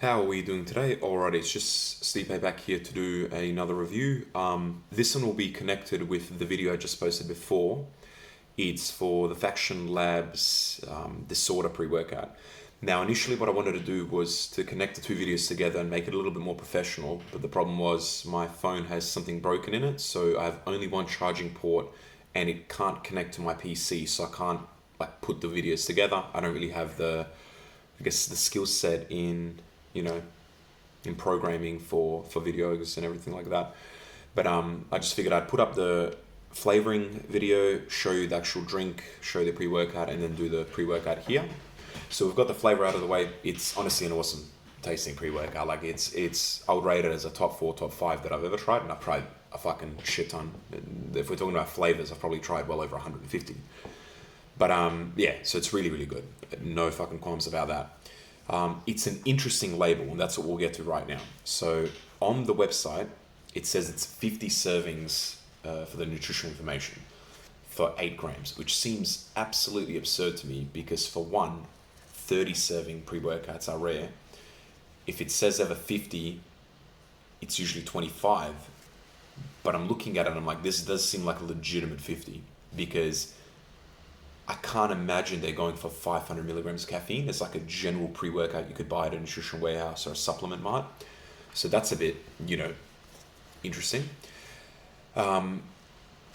How are we doing today? Alright, it's just Stipe back here to do another review. This one will be connected with the video I just posted before. It's for the Faction Labs Disorder pre-workout. Now, initially what I wanted to do was to connect the two videos together and make it a little bit more professional, but the problem was my phone has something broken in it, so I have only one charging port and it can't connect to my PC, so I can't put the videos together. I don't really have the skill set in programming for videos and everything like that. But I just figured I'd put up the flavoring video, show you the actual drink, show you the pre-workout, and then do the pre-workout here. So we've got the flavor out of the way. It's honestly an awesome tasting pre-workout. Like it's I would rate it as a top 4, top 5 that I've ever tried, and I've tried a fucking shit ton. If we're talking about flavors, I've probably tried well over 150. But yeah, so it's really, really good. No fucking qualms about that. It's an interesting label, and that's what we'll get to right now. So on the website, it says it's 50 servings for the nutritional information for 8 grams, which seems absolutely absurd to me because for one, 30 serving pre-workouts are rare. If it says over 50, it's usually 25. But I'm looking at it and I'm like, this does seem like a legitimate 50 because I can't imagine they're going for 500 milligrams of caffeine. It's like a general pre-workout you could buy at a nutrition warehouse or a supplement mart. So that's a bit, interesting. And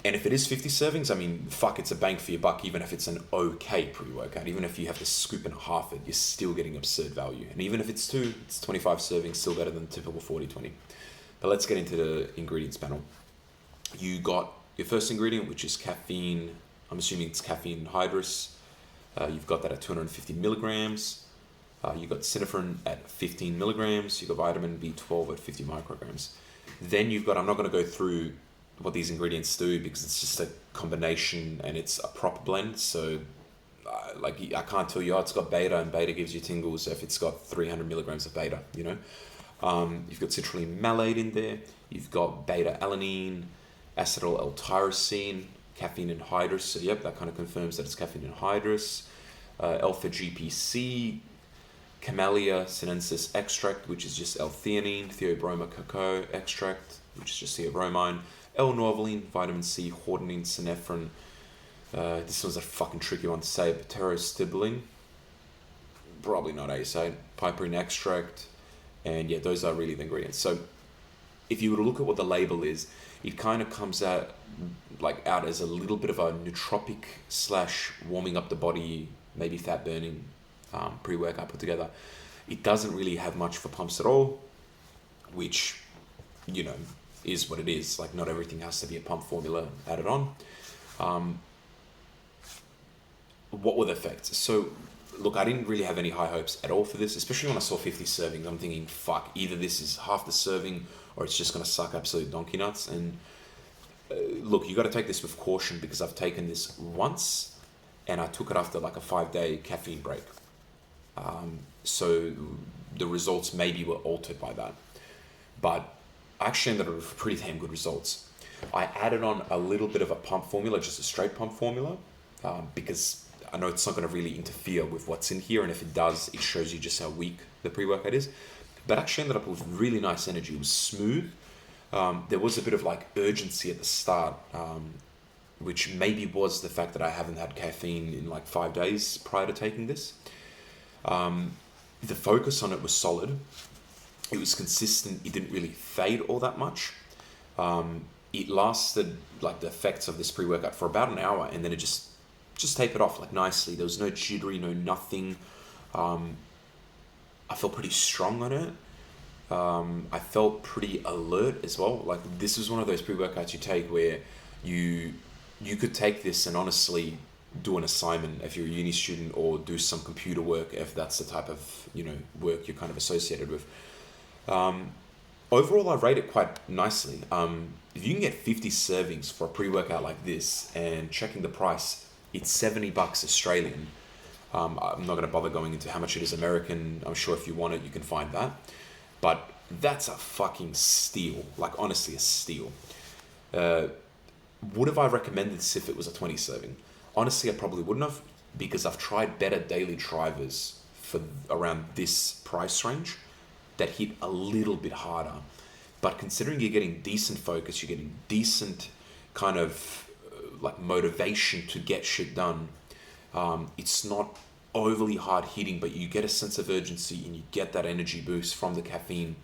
if it is 50 servings, I mean, fuck, it's a bang for your buck, even if it's an okay pre-workout. Even if you have to scoop and half it, you're still getting absurd value. And even if it's 2, it's 25 servings, still better than the typical 40-20. But let's get into the ingredients panel. You got your first ingredient, which is caffeine. I'm assuming it's caffeine anhydrous. You've got that at 250 milligrams. You've got synephrine at 15 milligrams. You've got vitamin B12 at 50 micrograms. Then you've got, I'm not going to go through what these ingredients do because it's just a combination and it's a proper blend. So I can't tell you, it's got beta and beta gives you tingles if it's got 300 milligrams of beta, You've got citrulline malate in there. You've got beta alanine, acetyl L-tyrosine, caffeine anhydrous. So yep, that kind of confirms that it's caffeine anhydrous. Alpha GPC, Camellia sinensis extract, which is just L-theanine, Theobroma cacao extract, which is just theobromine, L-norvaline, vitamin C, hordenine, synephrine. This one's a fucking tricky one to say, pterostibuline, probably not how you say it, piperine extract, and yeah, those are really the ingredients. So if you were to look at what the label is, it kind of comes out as a little bit of a nootropic / warming up the body, maybe fat burning pre-workout put together. It doesn't really have much for pumps at all, which, is what it is. Like, not everything has to be a pump formula added on. What were the effects? So, look, I didn't really have any high hopes at all for this, especially when I saw 50 servings. I'm thinking, fuck, either this is half the serving or it's just going to suck absolute donkey nuts. And look, you got to take this with caution because I've taken this once and I took it after like a 5-day caffeine break. So the results maybe were altered by that. But I actually ended up with pretty damn good results. I added on a little bit of a pump formula, just a straight pump formula, because I know it's not going to really interfere with what's in here. And if it does, it shows you just how weak the pre-workout is. But actually ended up with really nice energy. It was smooth. There was a bit of urgency at the start, which maybe was the fact that I haven't had caffeine in 5 days prior to taking this. The focus on it was solid. It was consistent. It didn't really fade all that much. It lasted the effects of this pre-workout for about an hour, and then it just tapered off nicely. There was no jittery, no nothing. I felt pretty strong on it. I felt pretty alert as well. This was one of those pre-workouts you take where you could take this and honestly do an assignment if you're a uni student or do some computer work if that's the type of work you're kind of associated with. Overall, I rate it quite nicely. If you can get 50 servings for a pre-workout like this and checking the price, it's $70 Australian. I'm not going to bother going into how much it is American. I'm sure if you want it, you can find that. But that's a fucking steal. Honestly, a steal. Would have I recommended this if it was a 20 serving? Honestly, I probably wouldn't have because I've tried better daily drivers for around this price range. that hit a little bit harder. But considering you're getting decent focus, you're getting decent kind of like motivation to get shit done. It's not overly hard hitting, but you get a sense of urgency and you get that energy boost from the caffeine.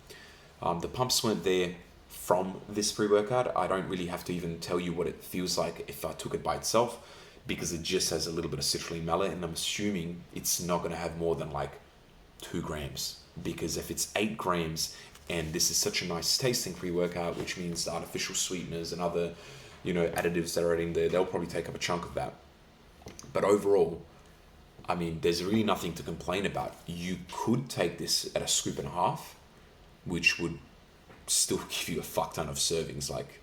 The pumps weren't there from this pre-workout. I don't really have to even tell you what it feels like if I took it by itself, because it just has a little bit of citrulline malate, and I'm assuming it's not going to have more than like 2 grams, because if it's 8 grams and this is such a nice tasting pre-workout, which means the artificial sweeteners and other, additives that are in there, they'll probably take up a chunk of that. But overall, I mean, there's really nothing to complain about. You could take this at a scoop and a half, which would still give you a fuck ton of servings. Like,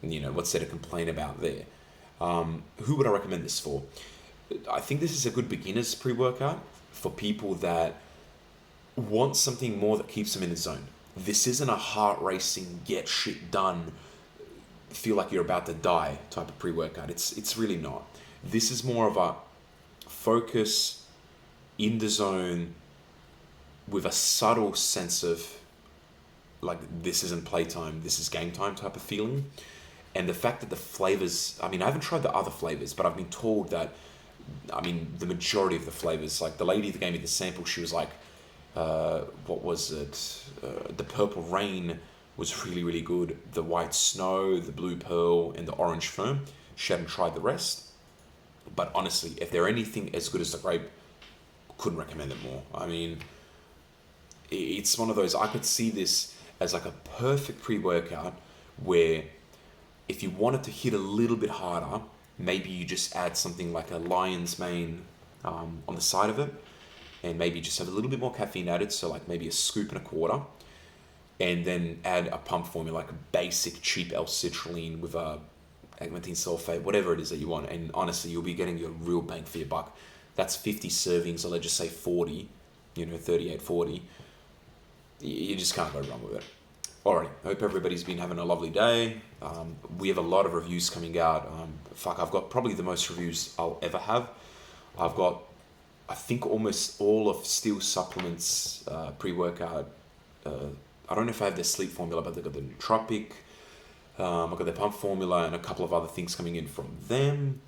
what's there to complain about there? Who would I recommend this for? I think this is a good beginner's pre-workout for people that want something more that keeps them in the zone. This isn't a heart racing, get shit done, feel like you're about to die type of pre-workout. It's really not. This is more of a focus in the zone with a subtle sense of like, this isn't playtime, this is game time type of feeling. And the fact that the flavors, I mean, I haven't tried the other flavors, but I've been told that, the majority of the flavors, like the lady that gave me the sample, she was like, what was it? The Purple Rain was really, really good. The White Snow, the Blue Pearl, and the Orange Firm. She hadn't tried the rest. But honestly, if they're anything as good as the grape, couldn't recommend it more. I mean, it's one of those, I could see this as like a perfect pre-workout where if you wanted to hit a little bit harder, maybe you just add something like a lion's mane on the side of it, and maybe just have a little bit more caffeine added, so like maybe a scoop and a quarter, and then add a pump formula, like a basic cheap L-citrulline with a agmatine sulfate, whatever it is that you want. And honestly, you'll be getting your real bang for your buck. That's 50 servings, or let's just say 40, 38, 40. You just can't go wrong with it. Alrighty, hope everybody's been having a lovely day. We have a lot of reviews coming out. I've got probably the most reviews I'll ever have. I've got, I think, almost all of Steel Supplements pre-workout. I don't know if I have their sleep formula, but they've got the Nootropic. I've got their pump formula and a couple of other things coming in from them.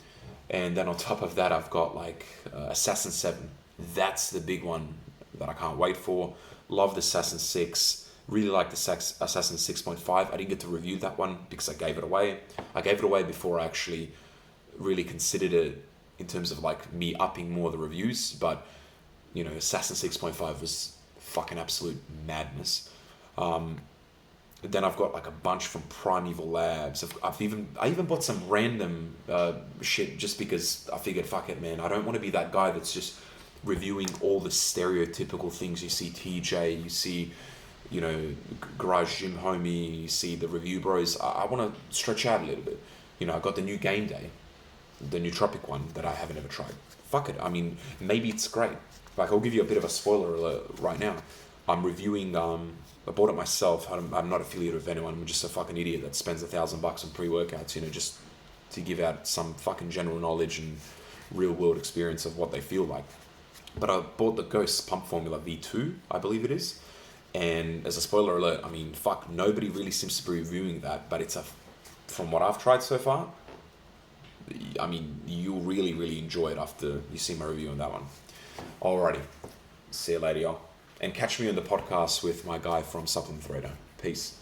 And then on top of that, I've got like Assassin 7. That's the big one that I can't wait for. Love the Assassin 6. Really like the Assassin 6.5. I didn't get to review that one because I gave it away. I gave it away before I actually really considered it in terms of like me upping more of the reviews. But, Assassin 6.5 was fucking absolute madness. Then I've got like a bunch from Primeval Labs. I even bought some random shit just because I figured, fuck it, man. I don't want to be that guy that's just reviewing all the stereotypical things. You see TJ, you see, Garage Gym Homie, you see the Review Bros. I want to stretch out a little bit. I got the new Game Day, the Nootropic one that I haven't ever tried. Fuck it. I mean, maybe it's great. Like, I'll give you a bit of a spoiler alert right now. I'm reviewing, I bought it myself. I'm not affiliated with anyone. I'm just a fucking idiot that spends $1,000 on pre-workouts, just to give out some fucking general knowledge and real world experience of what they feel like. But I bought the Ghost Pump Formula V2, I believe it is. And as a spoiler alert, I mean, fuck, nobody really seems to be reviewing that, but from what I've tried so far, I mean, you'll really, really enjoy it after you see my review on that one. Alrighty, see you later, y'all. And catch me on the podcast with my guy from Supplement Trader. Peace.